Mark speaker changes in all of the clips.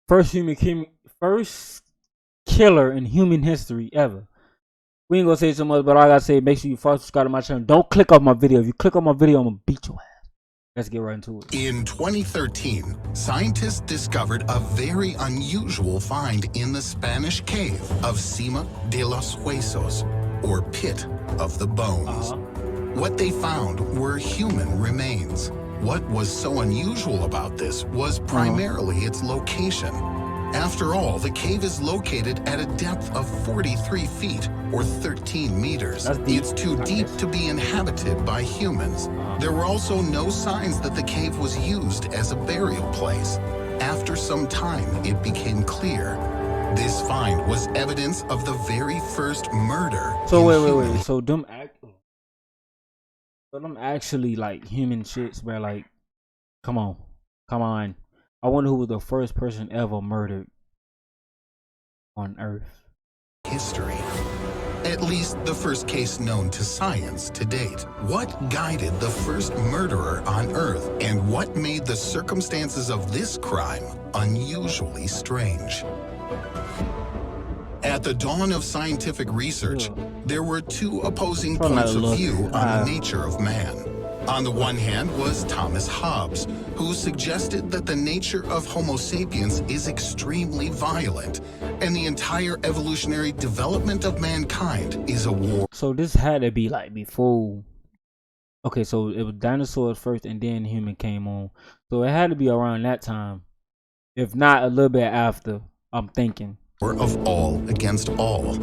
Speaker 1: first killer in human history ever. We ain't gonna say so much, but all I gotta say, make sure you follow, subscribe to my channel. Don't click off my video. If you click on my video, I'm gonna beat your ass. Let's get right into it.
Speaker 2: In 2013, scientists discovered a very unusual find in the Spanish cave of Cima de los Huesos, or Pit of the Bones. What they found were human remains. What was so unusual about this was primarily its location. After all, the cave is located at a depth of 43 feet, or 13 meters. It's too deep to be inhabited by humans. There were also no signs that the cave was used as a burial place. After some time, it became clear this find was evidence of the very first murder.
Speaker 1: So wait. So them actually like human shits, bro. Like, come on. I wonder who was the first person ever murdered on Earth.
Speaker 2: History. At least the first case known to science to date. What guided the first murderer on Earth, and what made the circumstances of this crime unusually strange? At the dawn of scientific research, there were two opposing points of view on the nature of man. On the one hand was Thomas Hobbes, who suggested that the nature of Homo sapiens is extremely violent, and the entire evolutionary development of mankind is a war.
Speaker 1: So this had to be like before. Okay, so it was dinosaurs first, and then human came on. So it had to be around that time, if not a little bit after, I'm thinking.
Speaker 2: Of all against all.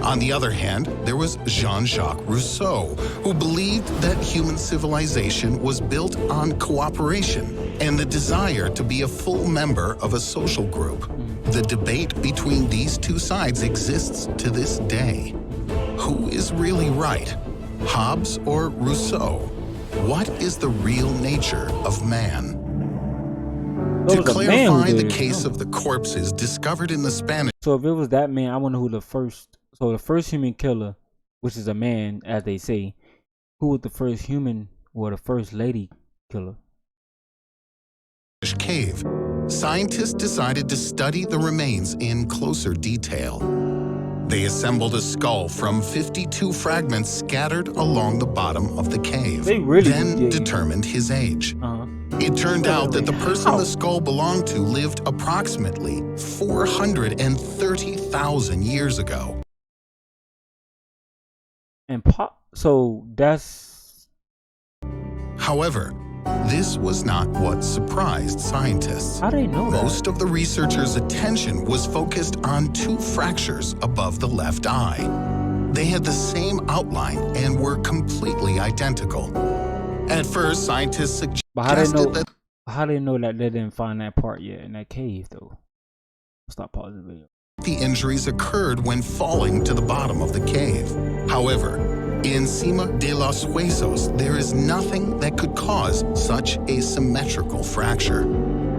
Speaker 2: On the other hand, there was Jean-Jacques Rousseau, who believed that human civilization was built on cooperation and the desire to be a full member of a social group. The debate between these two sides exists to this day. Who is really right, Hobbes or Rousseau? What is the real nature of man? To clarify the case of the corpses discovered in the Spanish.
Speaker 1: So if it was that man, I wonder who the first. So the first human killer, which is a man, as they say, who was the first human or the first lady killer?
Speaker 2: Cave. Scientists decided to study the remains in closer detail. They assembled a skull from 52 fragments scattered along the bottom of the cave.
Speaker 1: They really
Speaker 2: then determined his age. It turned out that the person the skull belonged to lived approximately 430,000 years ago.
Speaker 1: And so that's.
Speaker 2: However, this was not what surprised scientists.
Speaker 1: How do they know that?
Speaker 2: Most of the researchers' attention was focused on two fractures above the left eye. They had the same outline and were completely identical. At first, scientists suggested that.
Speaker 1: How do they know that they didn't find that part yet in that cave, though? Stop pausing the video.
Speaker 2: The injuries occurred when falling to the bottom of the cave. However, in Cima de los Huesos, there is nothing that could cause such a symmetrical fracture.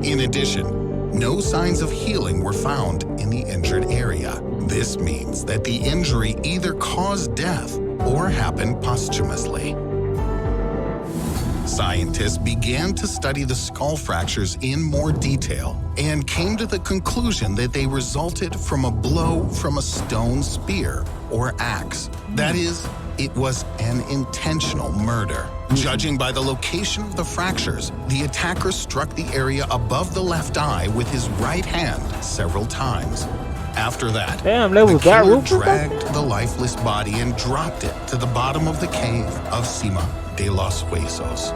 Speaker 2: In addition, no signs of healing were found in the injured area. This means that the injury either caused death or happened posthumously. Scientists began to study the skull fractures in more detail and came to the conclusion that they resulted from a blow from a stone spear or axe. That is, it was an intentional murder. Judging by the location of the fractures, the attacker struck the area above the left eye with his right hand several times. After that, the killer dragged the lifeless body and dropped it to the bottom of the cave of Cima de los Huesos.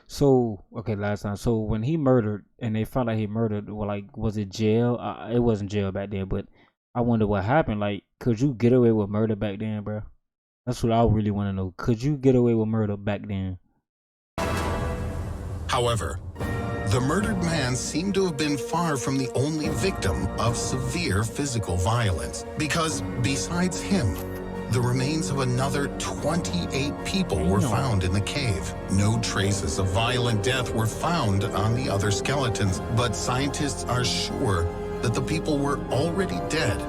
Speaker 1: So, okay, last time. So when he murdered, and they found out he murdered, well, like, was it jail? It wasn't jail back then, but I wonder what happened. Like, could you get away with murder back then, bro? That's what I really want to know. Could you get away with murder back then?
Speaker 2: However, the murdered man seemed to have been far from the only victim of severe physical violence, because besides him, the remains of another 28 people were found in the cave. No traces of violent death were found on the other skeletons, but scientists are sure that the people were already dead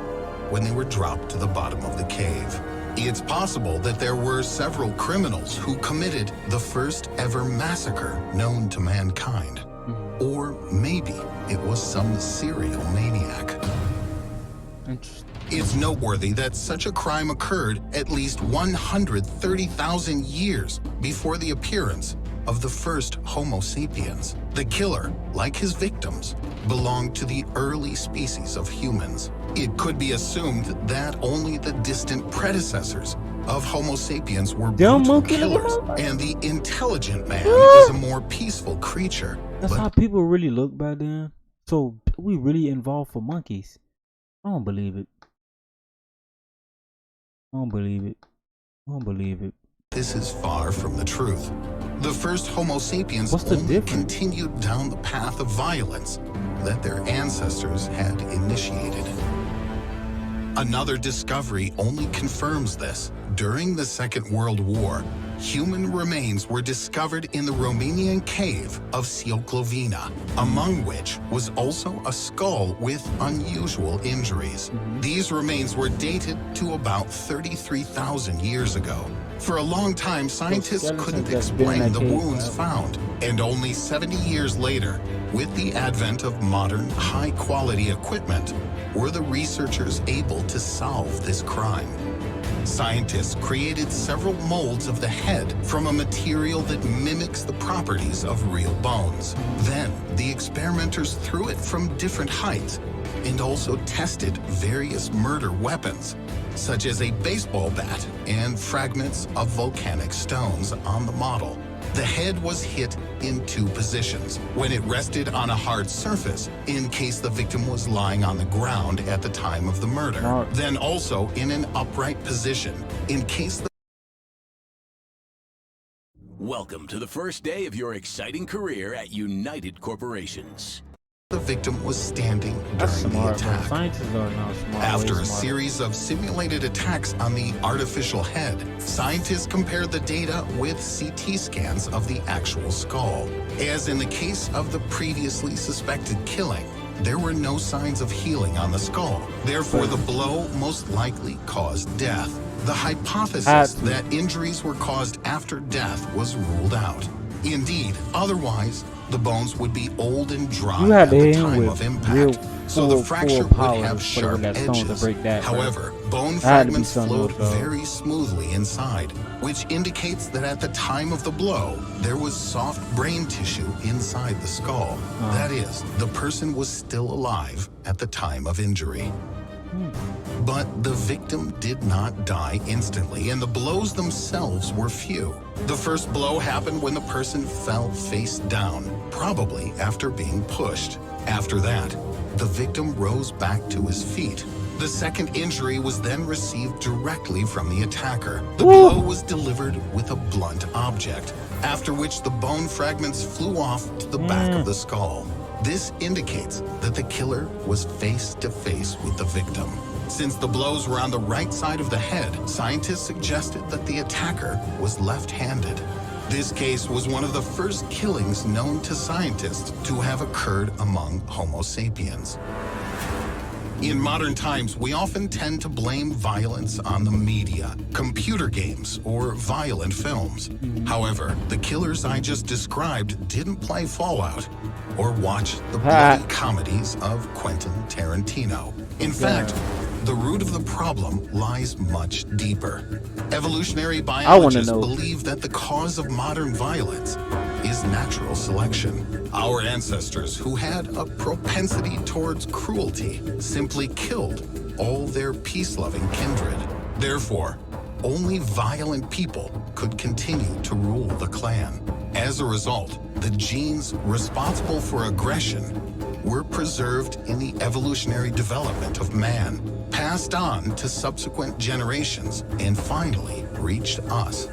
Speaker 2: when they were dropped to the bottom of the cave. It's possible that there were several criminals who committed the first ever massacre known to mankind. Or maybe it was some serial maniac.
Speaker 1: Interesting.
Speaker 2: It's noteworthy that such a crime occurred at least 130,000 years before the appearance of the first Homo sapiens. The killer, like his victims, belonged to the early species of humans. It could be assumed that only the distant predecessors of Homo sapiens were brutal killers, and the intelligent man is a more peaceful creature.
Speaker 1: That's how people really look back then. So we really involved for monkeys. I don't believe it. I don't believe it. I don't believe it.
Speaker 2: This is far from the truth. The first Homo sapiens only continued down the path of violence that their ancestors had initiated. Another discovery only confirms this. During the Second World War, human remains were discovered in the Romanian cave of Sioclovina, among which was also a skull with unusual injuries. These remains were dated to about 33,000 years ago. For a long time, scientists couldn't explain the wounds found, and only 70 years later, with the advent of modern, high-quality equipment, were the researchers able to solve this crime. Scientists created several molds of the head from a material that mimics the properties of real bones. Then, the experimenters threw it from different heights and also tested various murder weapons, such as a baseball bat and fragments of volcanic stones on the model. The head was hit in two positions: when it rested on a hard surface, in case the victim was lying on the ground at the time of the murder, then also in an upright position, in case the...
Speaker 3: Welcome to the first day of your exciting career at United Corporations.
Speaker 2: The victim was standing during the attack.
Speaker 1: Scientists are now smart.
Speaker 2: After a series of simulated attacks on the artificial head, scientists compared the data with CT scans of the actual skull. As in the case of the previously suspected killing, there were no signs of healing on the skull. Therefore, the blow most likely caused death. The hypothesis that injuries were caused after death was ruled out. Indeed, otherwise, the bones would be old and dry at the time of impact, so the fracture would have sharp edges. However, bone fragments flowed very smoothly inside, which indicates that at the time of the blow, there was soft brain tissue inside the skull. That is, the person was still alive at the time of injury. But the victim did not die instantly, and the blows themselves were few. The first blow happened when the person fell face down, probably after being pushed. After that, the victim rose back to his feet. The second injury was then received directly from the attacker. The blow was delivered with a blunt object, after which the bone fragments flew off to the back of the skull. This indicates that the killer was face to face with the victim. Since the blows were on the right side of the head, scientists suggested that the attacker was left-handed. This case was one of the first killings known to scientists to have occurred among Homo sapiens. In modern times, we often tend to blame violence on the media, computer games, or violent films. However, the killers I just described didn't play Fallout or watch the bloody comedies of Quentin Tarantino. In fact, the root of the problem lies much deeper. Evolutionary biologists believe that the cause of modern violence is natural selection. Our ancestors, who had a propensity towards cruelty, simply killed all their peace-loving kindred. Therefore, only violent people could continue to rule the clan. As a result, the genes responsible for aggression were preserved in the evolutionary development of man, passed on to subsequent generations, and finally reached us.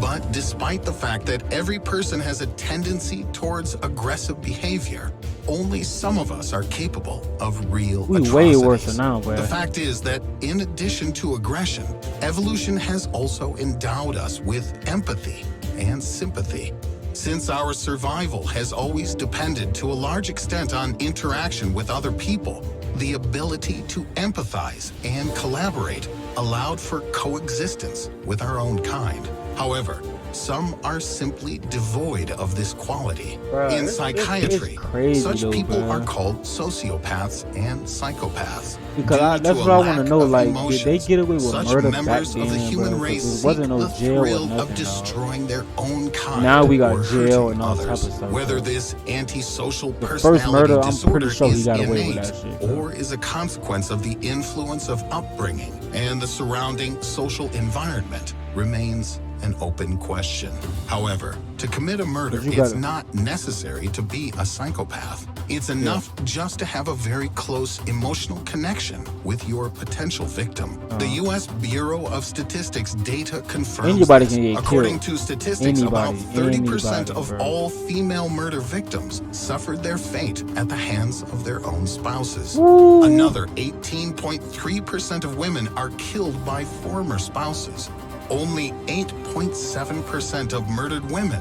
Speaker 2: But despite the fact that every person has a tendency towards aggressive behavior, only some of us are capable of real atrocities.
Speaker 1: Way worse now, bro.
Speaker 2: The fact is that in addition to aggression, evolution has also endowed us with empathy and sympathy. Since our survival has always depended to a large extent on interaction with other people, the ability to empathize and collaborate allowed for coexistence with our own kind. However, Some are simply devoid of this quality.
Speaker 1: Bruh,
Speaker 2: In
Speaker 1: it's
Speaker 2: psychiatry,
Speaker 1: crazy
Speaker 2: such
Speaker 1: though,
Speaker 2: people are
Speaker 1: bruh.
Speaker 2: called sociopaths and psychopaths.
Speaker 1: Because
Speaker 2: due
Speaker 1: that's
Speaker 2: to
Speaker 1: what
Speaker 2: a
Speaker 1: I want to
Speaker 2: lack
Speaker 1: know.
Speaker 2: of
Speaker 1: Like, did they
Speaker 2: emotions.
Speaker 1: get away with
Speaker 2: Such
Speaker 1: murder back
Speaker 2: members of the
Speaker 1: then,
Speaker 2: human
Speaker 1: bro?
Speaker 2: race
Speaker 1: Because it
Speaker 2: seek
Speaker 1: wasn't no
Speaker 2: the
Speaker 1: jail or
Speaker 2: thrill
Speaker 1: nothing,
Speaker 2: of
Speaker 1: dog.
Speaker 2: destroying their own kind
Speaker 1: Now we got
Speaker 2: or
Speaker 1: jail
Speaker 2: hurting
Speaker 1: and all type of
Speaker 2: others.
Speaker 1: stuff.
Speaker 2: Whether
Speaker 1: bro.
Speaker 2: this antisocial
Speaker 1: The first
Speaker 2: personality
Speaker 1: murder, I'm
Speaker 2: disorder
Speaker 1: pretty sure he
Speaker 2: is
Speaker 1: got away with
Speaker 2: innate
Speaker 1: that shit, bro.
Speaker 2: or is a consequence of the influence of upbringing and the surrounding social environment remains an open question. However, to commit a murder,
Speaker 1: You
Speaker 2: it's
Speaker 1: gotta-
Speaker 2: not necessary to be a psychopath. It's enough just to have a very close emotional connection with your potential victim. The U.S. Bureau of Statistics data confirms
Speaker 1: Anybody
Speaker 2: this.
Speaker 1: can get
Speaker 2: According
Speaker 1: killed.
Speaker 2: to statistics, about
Speaker 1: Anybody,
Speaker 2: 30% of
Speaker 1: bro.
Speaker 2: all female murder victims suffered their fate at the hands of their own spouses.
Speaker 1: Woo.
Speaker 2: Another 18.3% of women are killed by former spouses. Only 8.7% of murdered women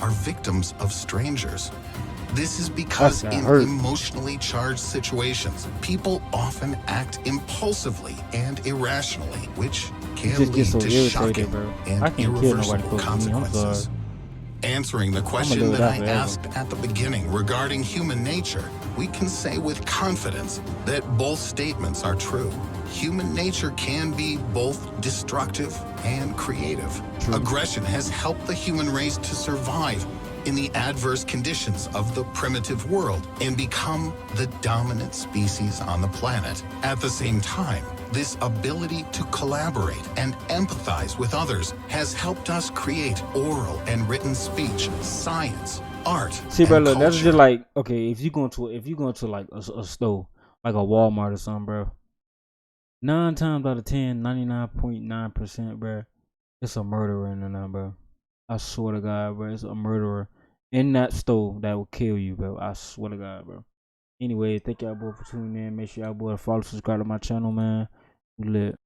Speaker 2: are victims of strangers. This is because
Speaker 1: That's
Speaker 2: in
Speaker 1: hurt.
Speaker 2: emotionally charged situations, people often act impulsively and irrationally, which can
Speaker 1: just get
Speaker 2: lead
Speaker 1: so
Speaker 2: to
Speaker 1: irritated,
Speaker 2: shocking
Speaker 1: bro.
Speaker 2: and
Speaker 1: I can't kill nobody
Speaker 2: irreversible
Speaker 1: for me. I'm
Speaker 2: consequences.
Speaker 1: sorry.
Speaker 2: Answering the question
Speaker 1: live
Speaker 2: that
Speaker 1: that
Speaker 2: I
Speaker 1: forever.
Speaker 2: asked at the beginning regarding human nature, we can say with confidence that both statements are true. Human nature can be both destructive and creative.
Speaker 1: True.
Speaker 2: Aggression has helped the human race to survive in the adverse conditions of the primitive world and become the dominant species on the planet. At the same time, this ability to collaborate and empathize with others has helped us create oral and written speech, science, art,
Speaker 1: See, bro,
Speaker 2: and
Speaker 1: look, that's
Speaker 2: culture.
Speaker 1: just like, okay, if you going to like a store, like a Walmart or something, bro. 9 times out of 10, 99.9%, bro, it's a murderer in there, bro. I swear to God, bro, it's a murderer in that store that will kill you, bro. I swear to God, bro. Anyway, thank y'all both for tuning in. Make sure y'all boys follow, subscribe to my channel, man. We lit.